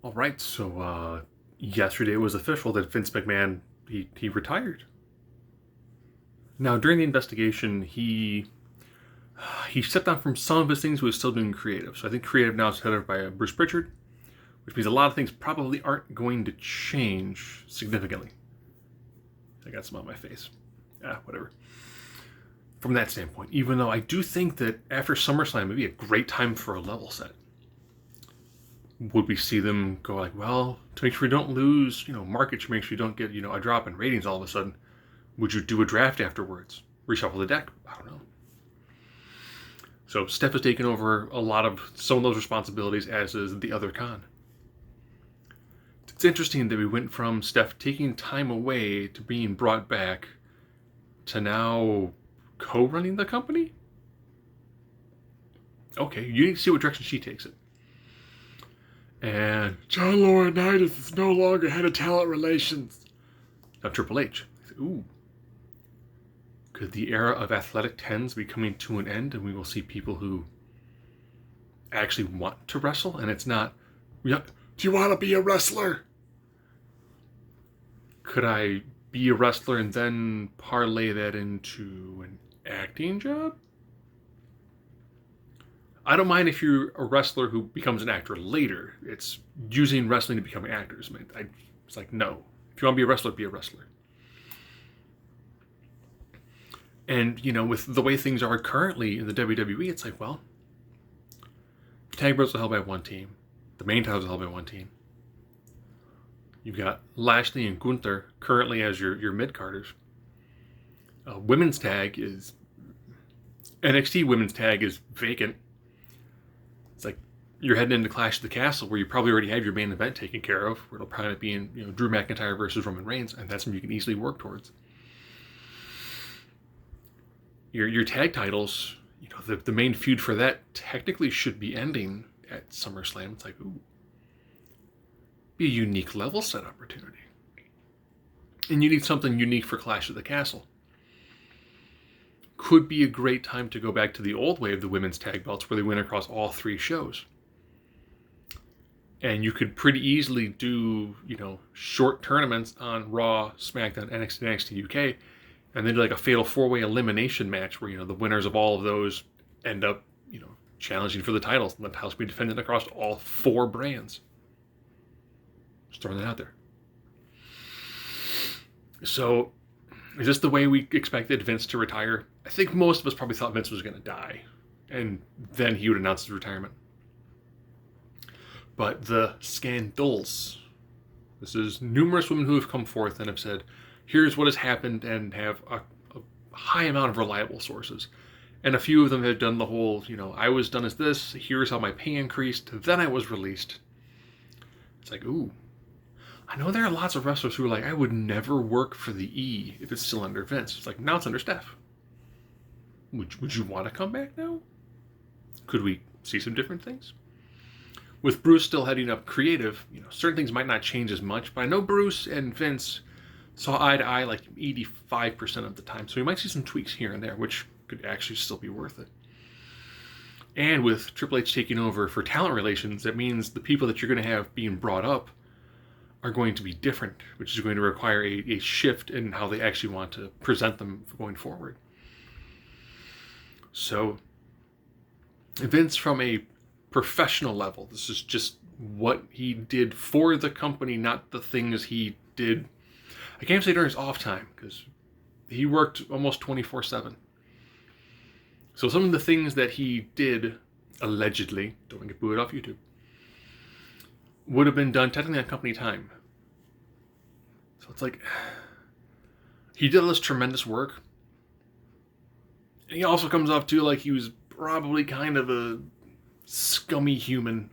All right, so yesterday it was official that Vince McMahon he retired. Now during the investigation, he stepped down from some of his things, but was still doing creative. So I think creative now is headed by Bruce Pritchard, which means a lot of things probably aren't going to change significantly. I got some on my face. Whatever. From that standpoint, even though I do think that after SummerSlam, it'd be a great time for a level set. Would we see them go like, well, to make sure we don't lose, market, to make sure you don't get, a drop in ratings all of a sudden? Would you do a draft afterwards? Reshuffle the deck? I don't know. So Steph has taken over a lot of some of those responsibilities, as is the other Khan. It's interesting that we went from Steph taking time away to being brought back to now co-running the company? Okay, you need to see what direction she takes it. And John Laurinaitis is no longer head of talent relations. Now Triple H. Ooh. Could the era of athletic tens be coming to an end, and we will see people who actually want to wrestle? And it's not, do you want to be a wrestler? Could I be a wrestler and then parlay that into an acting job? I don't mind if you're a wrestler who becomes an actor later. It's using wrestling to become actors. It's like, no. If you want to be a wrestler, be a wrestler. And, with the way things are currently in the WWE, it's like, well, tag belts are held by one team. The main titles are held by one team. You've got Lashley and Gunther currently as your mid-carders. Women's tag is... NXT women's tag is vacant. It's like you're heading into Clash of the Castle, where you probably already have your main event taken care of, where it'll probably be in Drew McIntyre versus Roman Reigns, and that's something you can easily work towards. Your tag titles, the main feud for that technically should be ending at SummerSlam. It's like, ooh, be a unique level set opportunity, and you need something unique for Clash of the Castle. Could be a great time to go back to the old way of the women's tag belts, where they win across all three shows. And you could pretty easily do, short tournaments on Raw, SmackDown, NXT, NXT UK, and then do like a fatal four-way elimination match where, the winners of all of those end up, challenging for the titles, and the titles be defended across all four brands. Just throwing that out there. So, is this the way we expected Vince to retire? I think most of us probably thought Vince was going to die, and then he would announce his retirement. But the scandals, this is numerous women who have come forth and have said, here's what has happened, and have a high amount of reliable sources. And a few of them have done the whole, I was done as this, here's how my pay increased, then I was released. It's like, ooh. I know there are lots of wrestlers who are like, I would never work for the E if it's still under Vince. It's like, now it's under Steph. Would you want to come back now? Could we see some different things? With Bruce still heading up creative, certain things might not change as much, but I know Bruce and Vince saw eye to eye like 85% of the time, so we might see some tweaks here and there, which could actually still be worth it. And with Triple H taking over for talent relations, that means the people that you're going to have being brought up are going to be different, which is going to require a shift in how they actually want to present them going forward. So, Vince, from a professional level, this is just what he did for the company, not the things he did. I can't say during his off time, because he worked almost 24/7. So some of the things that he did, allegedly, don't get booed off YouTube, would have been done technically on company time. So it's like, he did all this tremendous work. And he also comes off too like he was probably kind of a scummy human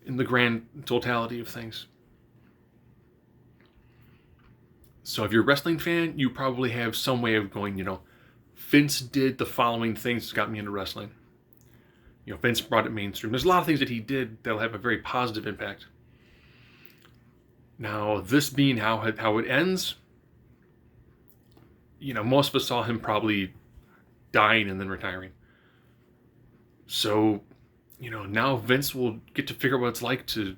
in the grand totality of things. So if you're a wrestling fan, you probably have some way of going, Vince did the following things that got me into wrestling. Vince brought it mainstream. There's a lot of things that he did that'll have a very positive impact. Now, this being how it ends, most of us saw him probably dying and then retiring. So, now Vince will get to figure out what it's like to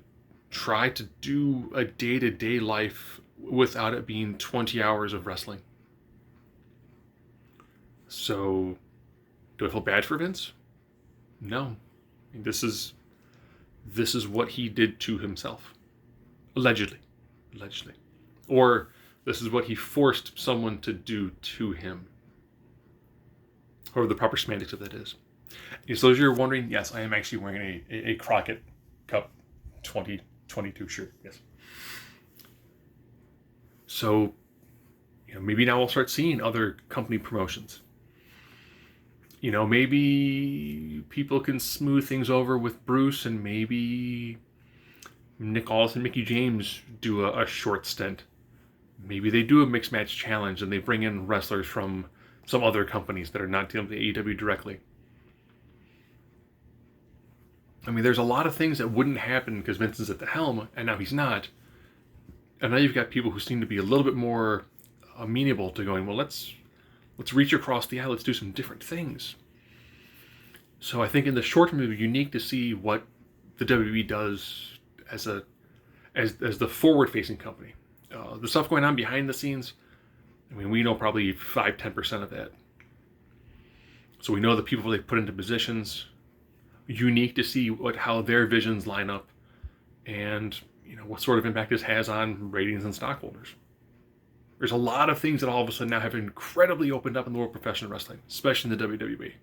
try to do a day-to-day life without it being 20 hours of wrestling. So, do I feel bad for Vince? No. I mean, this is what he did to himself. Allegedly. Or this is what he forced someone to do to him. However the proper semantics of that is. So as you're wondering, yes, I am actually wearing a Crockett Cup 2022 shirt. Yes. So, maybe now we'll start seeing other company promotions. Maybe people can smooth things over with Bruce, and maybe Nick Aldis and Mickie James do a short stint. Maybe they do a mixed match challenge and they bring in wrestlers from some other companies that are not dealing with AEW directly. I mean, there's a lot of things that wouldn't happen because Vince is at the helm, and now he's not. And now you've got people who seem to be a little bit more amenable to going, well, let's reach across the aisle, let's do some different things. So I think in the short term, it would be unique to see what the WWE does as the forward-facing company. The stuff going on behind the scenes, I mean, we know probably 5-10% of that. So we know the people they put into positions. Unique to see how their visions line up, and what sort of impact this has on ratings and stockholders. There's a lot of things that all of a sudden now have incredibly opened up in the world of professional wrestling, especially in the WWE.